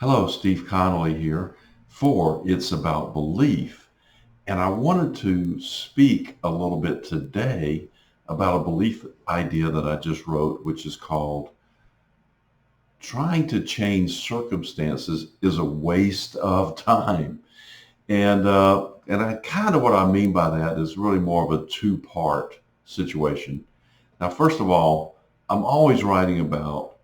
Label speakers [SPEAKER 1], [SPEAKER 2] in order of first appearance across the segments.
[SPEAKER 1] Hello, Steve Connolly here for It's About Belief. And I wanted to speak a little bit today about a belief idea that I just wrote, which is called Trying to Change Circumstances is a Waste of Time. And I kind of what I mean by that is really more of a two-part situation. Now, first of all, I'm always writing about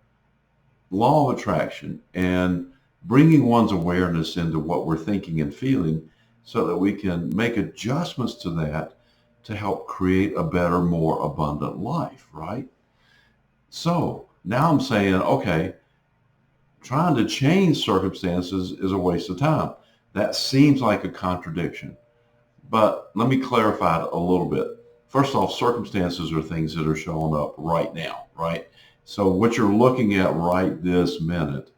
[SPEAKER 1] law of attraction and bringing one's awareness into what we're thinking and feeling so that we can make adjustments to that to help create a better, more abundant life, right? So now I'm saying, okay, trying to change circumstances is a waste of time. That seems like a contradiction, but let me clarify it a little bit. First off, circumstances are things that are showing up right now, right? So what you're looking at right this minute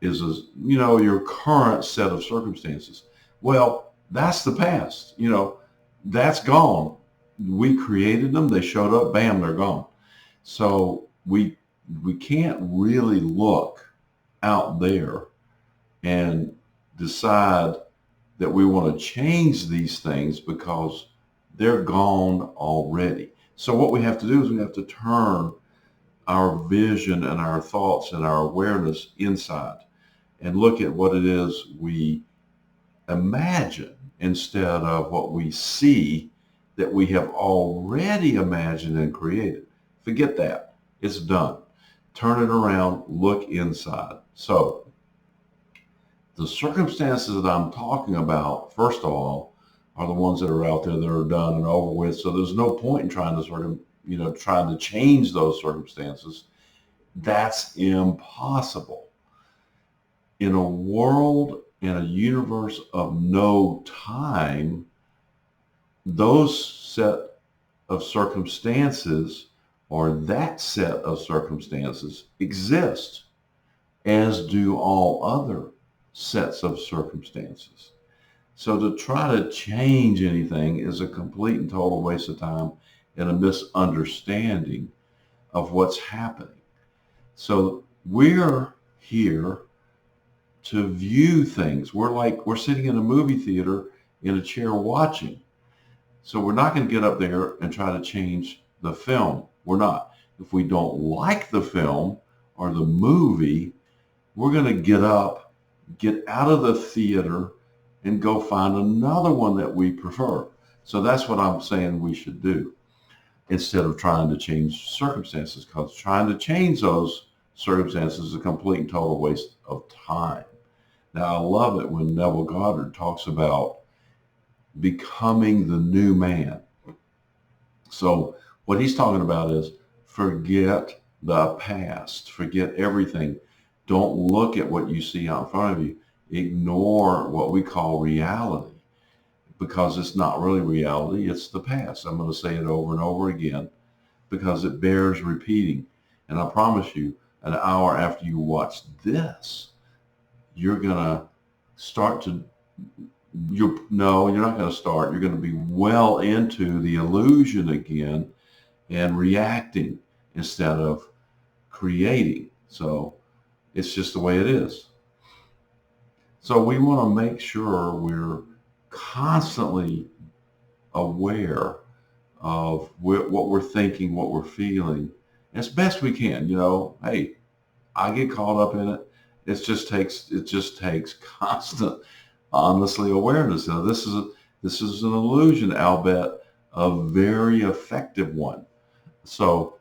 [SPEAKER 1] is your current set of circumstances. Well, that's the past. That's gone. We created them. They showed up. Bam, they're gone. So we can't really look out there and decide that we want to change these things because they're gone already. So what we have to do is we have to turn our vision and our thoughts and our awareness inside and look at what it is we imagine instead of what we see that we have already imagined and created. Forget that. It's done. Turn it around, look inside. So the circumstances that I'm talking about, first of all, are the ones that are out there that are done and over with. So there's no point in trying to change those circumstances. That's impossible. In a world, in a universe of no time, those set of circumstances or that set of circumstances exist, as do all other sets of circumstances. So to try to change anything is a complete and total waste of time and a misunderstanding of what's happening. So we're here to view things. We're sitting in a movie theater in a chair watching. So we're not going to get up there and try to change the film. We're not. If we don't like the film or the movie, we're going to get up, get out of the theater, and go find another one that we prefer. So that's what I'm saying we should do instead of trying to change circumstances, because trying to change those circumstances is a complete and total waste of time. Now, I love it when Neville Goddard talks about becoming the new man. So what he's talking about is forget the past, forget everything. Don't look at what you see out in front of you. Ignore what we call reality because it's not really reality. It's the past. I'm going to say it over and over again because it bears repeating. And I promise you, an hour after you watch this, you're going to start to, no, you're not going to start. You're going to be well into the illusion again and reacting instead of creating. So it's just the way it is. So we want to make sure we're constantly aware of what we're thinking, what we're feeling, as best we can. Hey, I get caught up in it. It just takes constant, honestly, awareness. Now, this is an illusion, I'll bet, a very effective one. So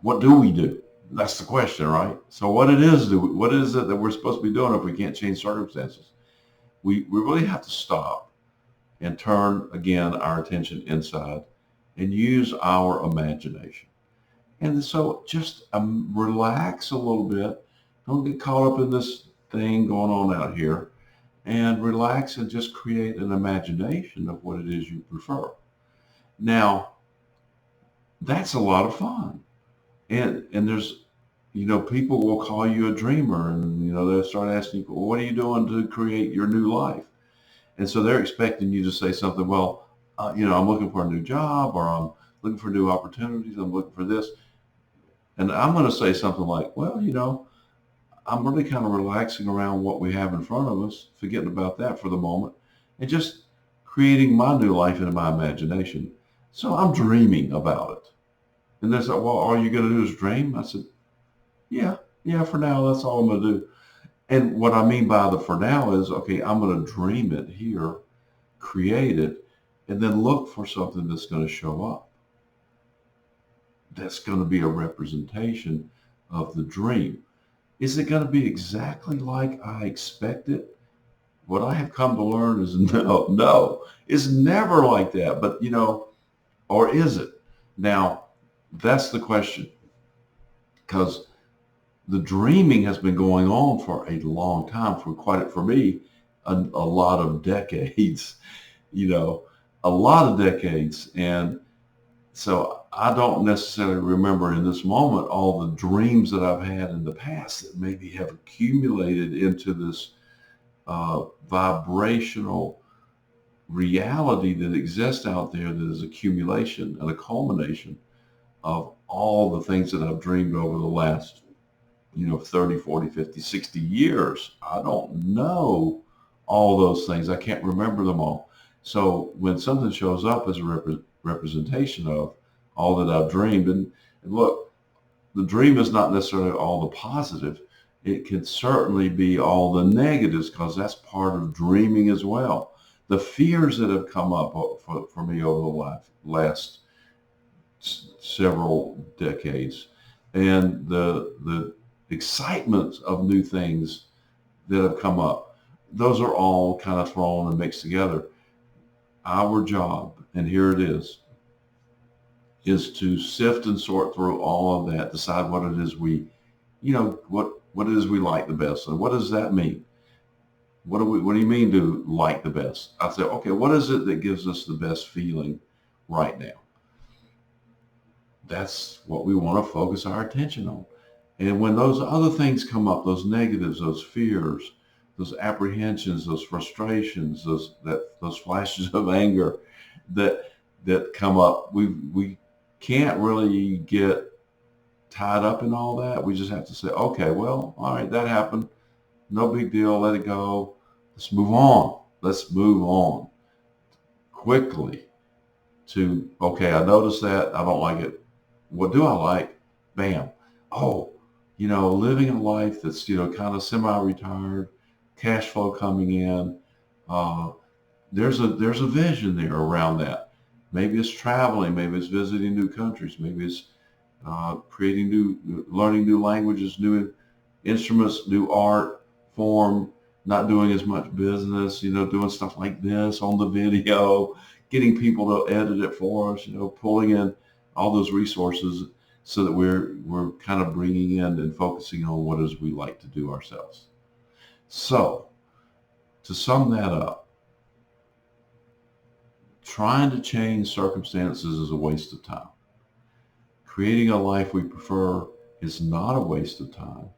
[SPEAKER 1] what do we do? That's the question, right? So what is it that we're supposed to be doing if we can't change circumstances? We really have to stop and turn again our attention inside and use our imagination. And so just relax a little bit. Don't get caught up in this thing going on out here, and relax and just create an imagination of what it is you prefer. Now, that's a lot of fun. And there's, people will call you a dreamer, and, they'll start asking you, well, what are you doing to create your new life? And so they're expecting you to say something, well, I'm looking for a new job, or I'm looking for new opportunities. I'm looking for this. And I'm going to say something like, well, I'm really kind of relaxing around what we have in front of us, forgetting about that for the moment, and just creating my new life in my imagination. So I'm dreaming about it. And they said, well, all you going to do is dream? I said, yeah, yeah, for now, that's all I'm going to do. And what I mean by the for now is, okay, I'm going to dream it here, create it, and then look for something that's going to show up. That's going to be a representation of the dream. Is it going to be exactly like I expect it? What I have come to learn is no, it's never like that. But, or is it? Now, that's the question. Because the dreaming has been going on for a long time, for me, a lot of decades, a lot of decades. And so I don't necessarily remember in this moment all the dreams that I've had in the past that maybe have accumulated into this vibrational reality that exists out there that is accumulation and a culmination of all the things that I've dreamed over the last 30, 40, 50, 60 years. I don't know all those things. I can't remember them all. So when something shows up as a representation of all that I've dreamed, and look, the dream is not necessarily all the positive. It can certainly be all the negatives because that's part of dreaming as well. The fears that have come up for me over the last several decades, and the excitement of new things that have come up, those are all kind of thrown and mixed together. Our job, and here it is to sift and sort through all of that, decide what it is what it is we like the best. And what does that mean? What do you mean to like the best? I say, okay, what is it that gives us the best feeling right now? That's what we want to focus our attention on. And when those other things come up, those negatives, those fears, those apprehensions, those frustrations, those flashes of anger that come up, we can't really get tied up in all that. We just have to say, okay, well, all right, that happened. No big deal. Let it go. Let's move on. Let's move on quickly to, okay, I noticed that. I don't like it. What do I like? Bam. Oh, living a life that's, kind of semi-retired, cash flow coming in. There's a vision there around that. Maybe it's traveling. Maybe it's visiting new countries. Maybe it's learning new languages, new instruments, new art form, not doing as much business, doing stuff like this on the video, getting people to edit it for us, pulling in all those resources so that we're kind of bringing in and focusing on what it is we like to do ourselves. So to sum that up, trying to change circumstances is a waste of time. Creating a life we prefer is not a waste of time.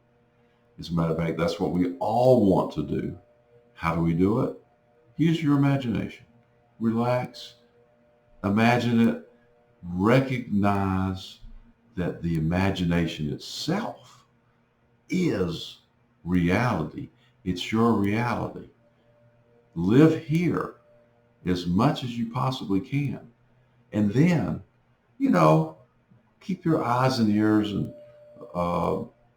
[SPEAKER 1] As a matter of fact, that's what we all want to do. How do we do it? Use your imagination. Relax. Imagine it. Recognize that the imagination itself is reality. It's your reality. Live here as much as you possibly can. And then, keep your eyes and ears and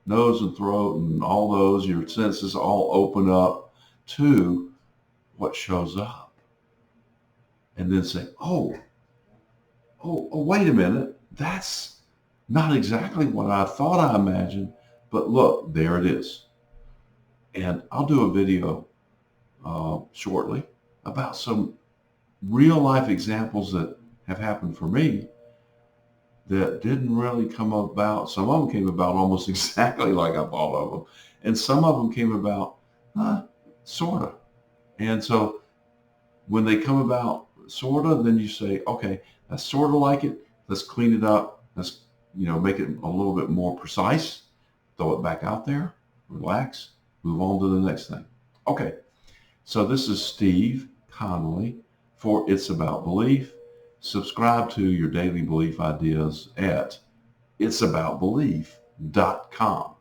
[SPEAKER 1] nose and throat and all those, your senses all open up to what shows up. And then say, oh, wait a minute. That's not exactly what I thought I imagined, but look, there it is. And I'll do a video shortly about some real life examples that have happened for me that didn't really come about. Some of them came about almost exactly like I thought of them. And some of them came about sort of. And so when they come about sort of, then you say, okay, that's sort of like it. Let's clean it up. Let's, make it a little bit more precise. Throw it back out there. Relax. Move on to the next thing. Okay. So this is Steve Connolly for It's About Belief. Subscribe to your daily belief ideas at itsaboutbelief.com.